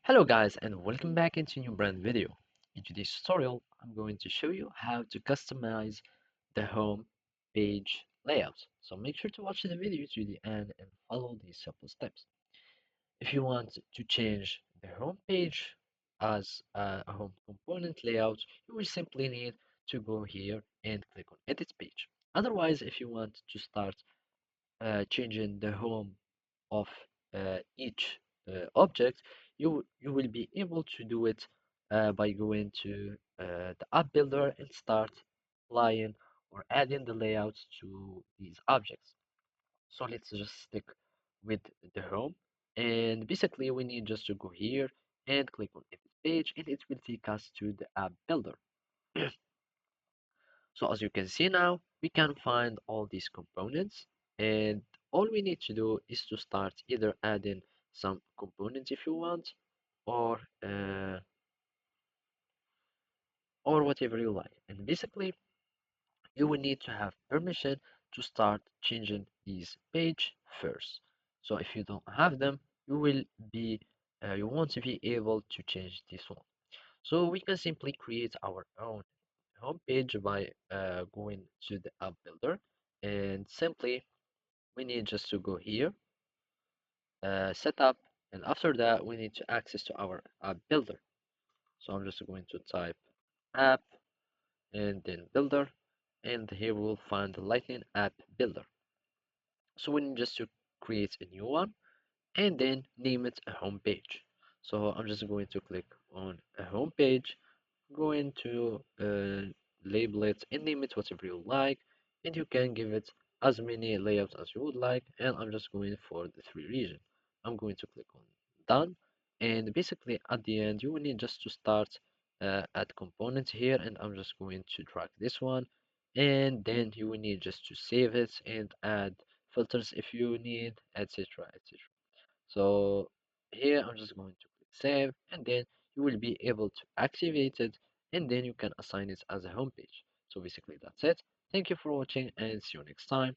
Hello guys and welcome back into a new brand video. In today's tutorial, I'm going to show you how to customize the home page layout. So make sure to watch the video to the end and follow these simple steps. If you want to change the home page as a home component layout, you will simply need to go here and click on edit page. Otherwise, if you want to start changing the home of each object, you will be able to do it by going to the app builder and start applying or adding the layouts to these objects. So let's just stick with the home, and basically we need just to go here and click on edit page, and it will take us to the app builder. So as you can see now, we can find all these components, and all we need to do is to start either adding some components if you want, or uh, or whatever you like. And basically, you will need to have permission to start changing these page first. So if you don't have them, you won't be able to change this one. So we can simply create our own homepage by going to the app builder, and simply we need just to go here, setup, and after that we need to access to our app builder. So I'm just going to type app and then builder, and here we'll find the Lightning app builder. So we need just to create a new one and then name it a home page. So I'm just going to click on a home page, going to label it and name it whatever you like, and you can give it as many layouts as you would like. And I'm just going for the three region. I'm going to click on done, and basically at the end you will need just to start add components here, and I'm just going to drag this one, and then you will need just to save it and add filters if you need, etc, etc. So here I'm just going to click save, and then you will be able to activate it, and then you can assign it as a home page. So basically that's it. Thank you for watching and see you next time.